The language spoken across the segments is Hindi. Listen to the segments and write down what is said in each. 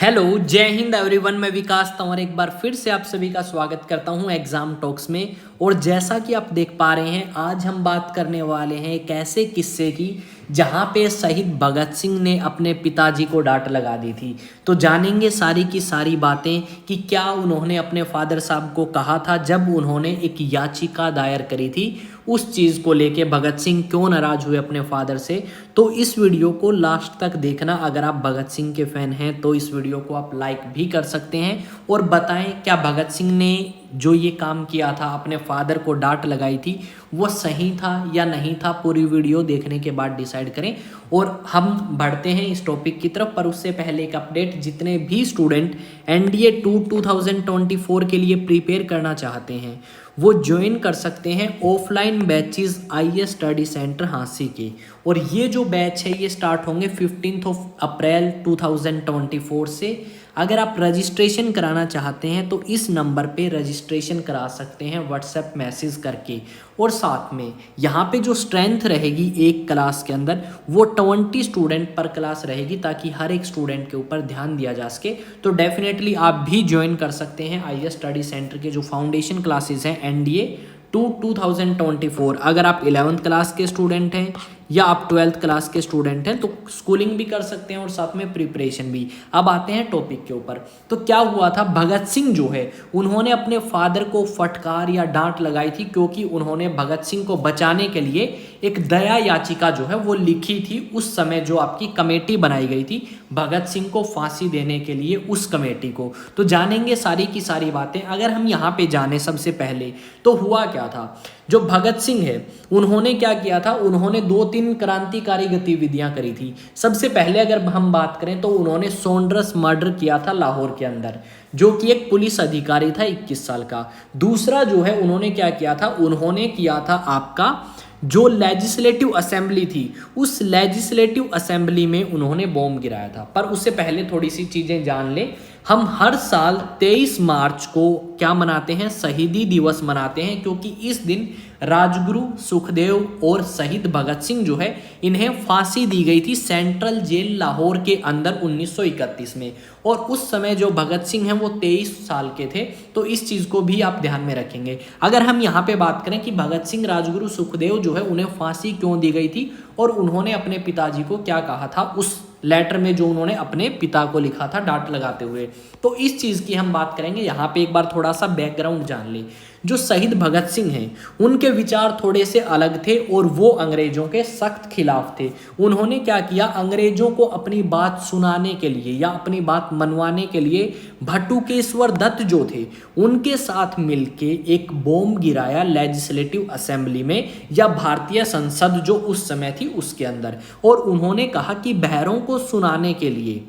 हेलो, जय हिंद एवरीवन। मैं विकास तंवर एक बार फिर से आप सभी का स्वागत करता हूं एग्जाम टॉक्स में। और जैसा कि आप देख पा रहे हैं, आज हम बात करने वाले हैं एक ऐसे किस्से की जहां पे शहीद भगत सिंह ने अपने पिताजी को डांट लगा दी थी। तो जानेंगे सारी की सारी बातें कि क्या उन्होंने अपने फादर साहब को कहा था जब उन्होंने एक याचिका दायर करी थी, उस चीज़ को लेके भगत सिंह क्यों नाराज हुए अपने फादर से। तो इस वीडियो को लास्ट तक देखना। अगर आप भगत सिंह के फैन हैं तो इस वीडियो को आप लाइक भी कर सकते हैं और बताएं क्या भगत सिंह ने जो ये काम किया था, अपने फादर को डांट लगाई थी, वो सही था या नहीं था। पूरी वीडियो देखने के बाद डिसाइड करें। और हम बढ़ते हैं इस टॉपिक की तरफ, पर उससे पहले एक अपडेट। जितने भी स्टूडेंट एनडीए 2024 के लिए प्रिपेयर करना चाहते हैं वो ज्वाइन कर सकते हैं offline batches IAS study centre Hansi के। और ये जो बैच है ये स्टार्ट होंगे 15 अप्रैल 2024 से। अगर आप रजिस्ट्रेशन कराना चाहते हैं तो इस नंबर पे रजिस्ट्रेशन करा सकते हैं व्हाट्सएप मैसेज करके। और साथ में यहाँ पे जो स्ट्रेंथ रहेगी एक क्लास के अंदर वो 20 स्टूडेंट पर क्लास रहेगी, ताकि हर एक स्टूडेंट के ऊपर ध्यान दिया जा सके। तो डेफिनेटली आप भी ज्वाइन कर सकते हैं आईएएस स्टडी सेंटर के जो फाउंडेशन क्लासेस हैं एनडीए 2024। अगर आप 11th क्लास के स्टूडेंट हैं या आप 12th क्लास के स्टूडेंट हैं तो स्कूलिंग भी कर सकते हैं और साथ में प्रिपरेशन भी। अब आते हैं टॉपिक के ऊपर। तो क्या हुआ था, भगत सिंह जो है उन्होंने अपने फादर को फटकार या डांट लगाई थी, क्योंकि उन्होंने भगत सिंह को बचाने के लिए एक दया याचिका जो है वो लिखी थी। उस समय जो आपकी कमेटी बनाई गई थी भगत सिंह को फांसी देने के लिए, उस कमेटी को। तो जानेंगे सारी की सारी बातें। अगर हम यहाँ पे जाने सबसे पहले तो हुआ क्या था। जो भगत सिंह है उन्होंने क्या किया था, उन्होंने 2-3 क्रांतिकारी गतिविधियां करी थी। सबसे पहले अगर हम बात करें तो उन्होंने सोंड्रस मर्डर किया था लाहौर के अंदर, जो कि एक पुलिस अधिकारी था 21 साल का। दूसरा जो है उन्होंने क्या किया था, उन्होंने किया था आपका जो लेजिस्लेटिव असेंबली थी, उस लेजिस्लेटिव असेंबली में उन्होंने बॉम्ब गिराया था। पर उससे पहले थोड़ी सी चीज़ें जान लें। हम हर साल 23 मार्च को क्या मनाते हैं, शहीदी दिवस मनाते हैं, क्योंकि इस दिन राजगुरु सुखदेव और शहीद भगत सिंह जो है इन्हें फांसी दी गई थी सेंट्रल जेल लाहौर के अंदर 1931 में। और उस समय जो भगत सिंह हैं वो 23 साल के थे। तो इस चीज़ को भी आप ध्यान में रखेंगे। अगर हम यहाँ पे बात करें कि भगत सिंह, राजगुरु सुखदेव जो है उन्हें फांसी क्यों दी गई थी और उन्होंने अपने पिताजी को क्या कहा था उस लेटर में जो उन्होंने अपने पिता को लिखा था डांट लगाते हुए, तो इस चीज़ की हम बात करेंगे। यहाँ पे एक बार थोड़ा सा बैकग्राउंड जान ले। जो शहीद भगत सिंह हैं उनके विचार थोड़े से अलग थे और वो अंग्रेजों के सख्त खिलाफ थे। उन्होंने क्या किया, अंग्रेजों को अपनी बात सुनाने के लिए या अपनी बात मनवाने के लिए भट्टुकेश्वर दत्त जो थे उनके साथ मिलके एक बॉम्ब गिराया लेजिस्लेटिव असेंबली में, या भारतीय संसद जो उस समय थी उसके अंदर। और उन्होंने कहा कि बहरों को सुनाने के लिए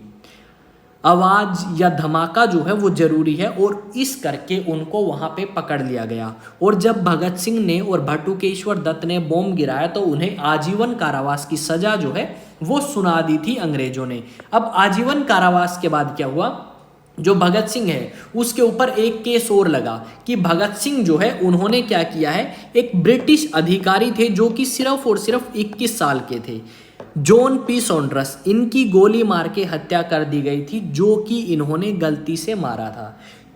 आवाज या धमाका जो है वो जरूरी है, और इस करके उनको वहां पे पकड़ लिया गया। और जब भगत सिंह ने और भट्टुकेश्वर दत्त ने बॉम्ब गिराया तो उन्हें आजीवन कारावास की सजा जो है वो सुना दी थी अंग्रेजों ने। अब आजीवन कारावास के बाद क्या हुआ, जो भगत सिंह है उसके ऊपर एक केस और लगा कि भगत सिंह जो है उन्होंने क्या किया है, एक ब्रिटिश अधिकारी थे जो कि सिर्फ और सिर्फ 21 साल के थे, जॉन पी सॉन्ड्रस, इनकी गोली मार के हत्या कर दी गई थी, जो कि इन्होंने गलती से मारा था।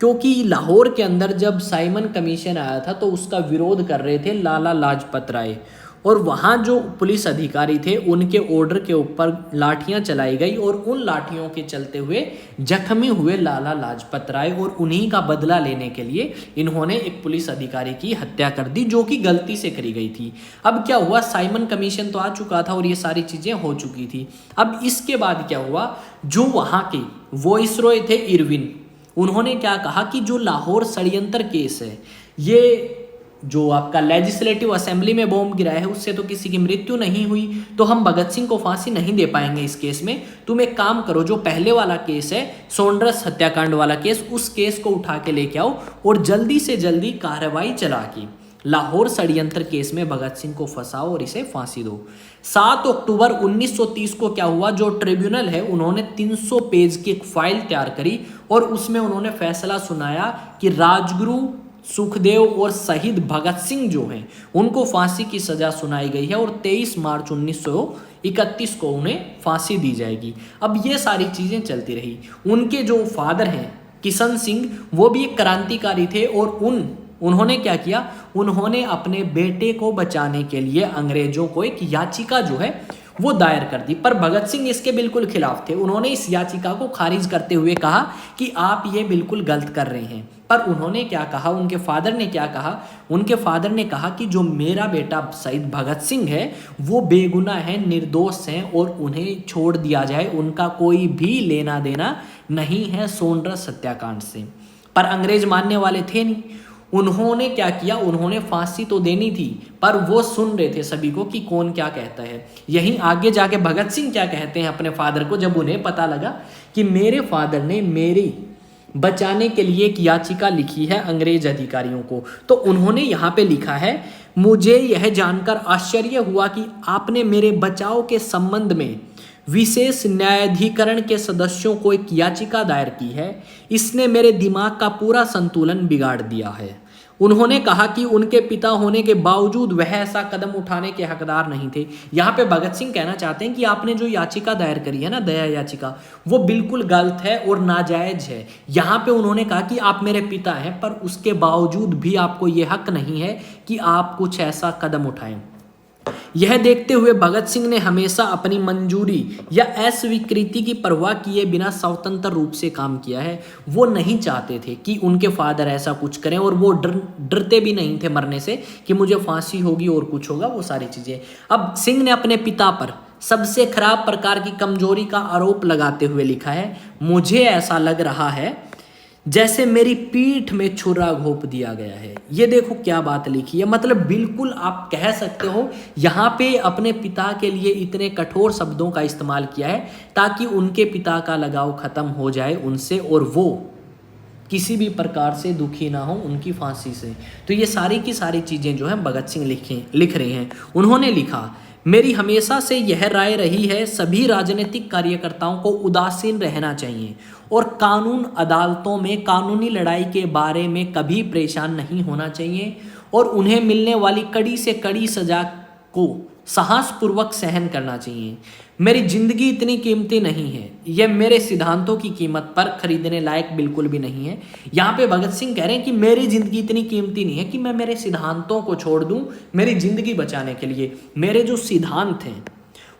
क्योंकि लाहौर के अंदर जब साइमन कमीशन आया था तो उसका विरोध कर रहे थे लाला लाजपत राय, और वहाँ जो पुलिस अधिकारी थे उनके ऑर्डर के ऊपर लाठियाँ चलाई गई और उन लाठियों के चलते हुए जख्मी हुए लाला लाजपत राय, और उन्हीं का बदला लेने के लिए इन्होंने एक पुलिस अधिकारी की हत्या कर दी जो कि गलती से करी गई थी। अब क्या हुआ, साइमन कमीशन तो आ चुका था और ये सारी चीज़ें हो चुकी थी। अब इसके बाद क्या हुआ, जो वहाँ के वॉइसरॉय थे इरविन, उन्होंने क्या कहा कि जो लाहौर षड्यंत्र केस है, ये जो आपका लेजिस्लेटिव असेंबली में बॉम्ब गिराया है उससे तो किसी की मृत्यु नहीं हुई, तो हम भगत सिंह को फांसी नहीं दे पाएंगे इस केस में। तुम एक काम करो, जो पहले वाला केस है सोंड्रस हत्याकांड वाला केस, उस केस को उठा के लेके आओ और जल्दी से जल्दी कार्रवाई चला के लाहौर षड्यंत्र केस में भगत सिंह को फंसाओ और इसे फांसी दो। 7 अक्टूबर 1930 को क्या हुआ, जो ट्रिब्यूनल है उन्होंने 300 पेज की एक फाइल तैयार करी और उसमें उन्होंने फैसला सुनाया कि राजगुरु सुखदेव और शहीद भगत सिंह जो हैं उनको फांसी की सजा सुनाई गई है और 23 मार्च 1931 को उन्हें फांसी दी जाएगी। अब ये सारी चीज़ें चलती रही। उनके जो फादर हैं किशन सिंह, वो भी एक क्रांतिकारी थे और उन्होंने क्या किया, उन्होंने अपने बेटे को बचाने के लिए अंग्रेजों को एक याचिका जो है वो दायर कर दी। पर भगत सिंह इसके बिल्कुल खिलाफ थे। उन्होंने इस याचिका को खारिज करते हुए कहा कि आप ये बिल्कुल गलत कर रहे हैं। पर उन्होंने क्या कहा, उनके फादर ने क्या कहा, उनके फादर ने कहा कि जो मेरा बेटा शहीद भगत सिंह है वो बेगुनाह है, निर्दोष हैं और उन्हें छोड़ दिया जाए, उनका कोई भी लेना देना नहीं है सोनरस हत्याकांड से। पर अंग्रेज मानने वाले थे नहीं। उन्होंने क्या किया, उन्होंने फांसी तो देनी थी पर वो सुन रहे थे सभी को कि कौन क्या कहता है। यहीं आगे जाके भगत सिंह क्या कहते हैं अपने फादर को, जब उन्हें पता लगा कि मेरे फादर ने मेरी बचाने के लिए एक याचिका लिखी है अंग्रेज अधिकारियों को, तो उन्होंने यहाँ पे लिखा है, मुझे यह जानकर आश्चर्य हुआ कि आपने मेरे बचाव के संबंध में विशेष न्यायाधिकरण के सदस्यों को एक याचिका दायर की है। इसने मेरे दिमाग का पूरा संतुलन बिगाड़ दिया है। उन्होंने कहा कि उनके पिता होने के बावजूद वह ऐसा कदम उठाने के हकदार नहीं थे। यहाँ पे भगत सिंह कहना चाहते हैं कि आपने जो याचिका दायर करी है ना, दया याचिका, वो बिल्कुल गलत है और नाजायज है। यहाँ पे उन्होंने कहा कि आप मेरे पिता हैं पर उसके बावजूद भी आपको ये हक नहीं है कि आप कुछ ऐसा कदम उठाएं। यह देखते हुए भगत सिंह ने हमेशा अपनी मंजूरी या अस्वीकृति की परवाह किए बिना स्वतंत्र रूप से काम किया है। वो नहीं चाहते थे कि उनके फादर ऐसा कुछ करें और वो डरते भी नहीं थे मरने से कि मुझे फांसी होगी और कुछ होगा, वो सारी चीज़ें। अब सिंह ने अपने पिता पर सबसे खराब प्रकार की कमजोरी का आरोप लगाते हुए लिखा है, मुझे ऐसा लग रहा है जैसे मेरी पीठ में छुरा घोंप दिया गया है। ये देखो क्या बात लिखी है, मतलब बिल्कुल आप कह सकते हो यहाँ पे अपने पिता के लिए इतने कठोर शब्दों का इस्तेमाल किया है ताकि उनके पिता का लगाव खत्म हो जाए उनसे और वो किसी भी प्रकार से दुखी ना हो उनकी फांसी से। तो ये सारी की सारी चीज़ें जो है भगत सिंह लिख रहे हैं। उन्होंने लिखा, मेरी हमेशा से यह राय रही है सभी राजनीतिक कार्यकर्ताओं को उदासीन रहना चाहिए और कानून अदालतों में कानूनी लड़ाई के बारे में कभी परेशान नहीं होना चाहिए और उन्हें मिलने वाली कड़ी से कड़ी सजा को साहसपूर्वक सहन करना चाहिए। मेरी जिंदगी इतनी कीमती नहीं है, यह मेरे सिद्धांतों की कीमत पर खरीदने लायक बिल्कुल भी नहीं है। यहाँ पे भगत सिंह कह रहे हैं कि मेरी जिंदगी इतनी कीमती नहीं है कि मैं मेरे सिद्धांतों को छोड़ दूं मेरी जिंदगी बचाने के लिए। मेरे जो सिद्धांत हैं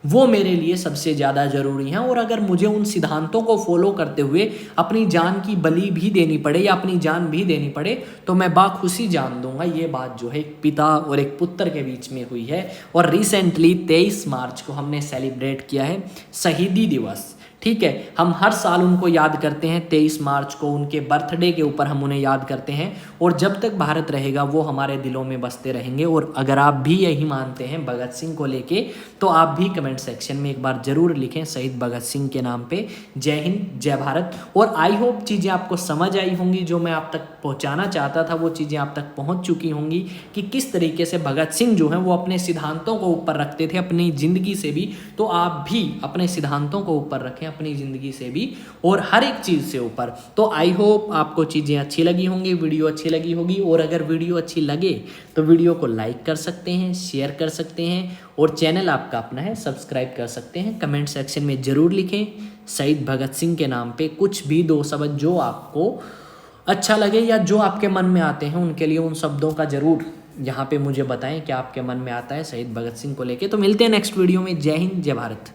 वो मेरे लिए सबसे ज़्यादा ज़रूरी हैं और अगर मुझे उन सिद्धांतों को फॉलो करते हुए अपनी जान की बलि भी देनी पड़े या अपनी जान भी देनी पड़े तो मैं बाखुशी जान दूंगा। ये बात जो है एक पिता और एक पुत्र के बीच में हुई है और रिसेंटली 23 मार्च को हमने सेलिब्रेट किया है शहीदी दिवस। ठीक है, हम हर साल उनको याद करते हैं 23 मार्च को, उनके बर्थडे के ऊपर हम उन्हें याद करते हैं और जब तक भारत रहेगा वो हमारे दिलों में बसते रहेंगे। और अगर आप भी यही मानते हैं भगत सिंह को लेके तो आप भी कमेंट सेक्शन में एक बार ज़रूर लिखें शहीद भगत सिंह के नाम पे। जय हिंद, जय भारत। और आई होप चीज़ें आपको समझ आई होंगी, जो मैं आप तक पहुँचाना चाहता था वो चीज़ें आप तक पहुँच चुकी होंगी कि किस तरीके से भगत सिंह जो हैं वो अपने सिद्धांतों को ऊपर रखते थे अपनी ज़िंदगी से भी। तो आप भी अपने सिद्धांतों को ऊपर रखें अपनी ज़िंदगी से भी और हर एक चीज़ से ऊपर। तो आई होप आपको चीज़ें अच्छी लगी होंगी, वीडियो अच्छी लगी होगी। और अगर वीडियो अच्छी लगे तो वीडियो को लाइक कर सकते हैं, शेयर कर सकते हैं और चैनल आपका अपना है सब्सक्राइब कर सकते हैं। कमेंट सेक्शन में ज़रूर लिखें शहीद भगत सिंह के नाम पे कुछ भी दो शब्द जो आपको अच्छा लगे या जो आपके मन में आते हैं उनके लिए उन शब्दों का ज़रूर यहाँ पे मुझे बताएं कि आपके मन में आता है शहीद भगत सिंह को लेके। तो मिलते हैं नेक्स्ट वीडियो में। जय हिंद, जय भारत।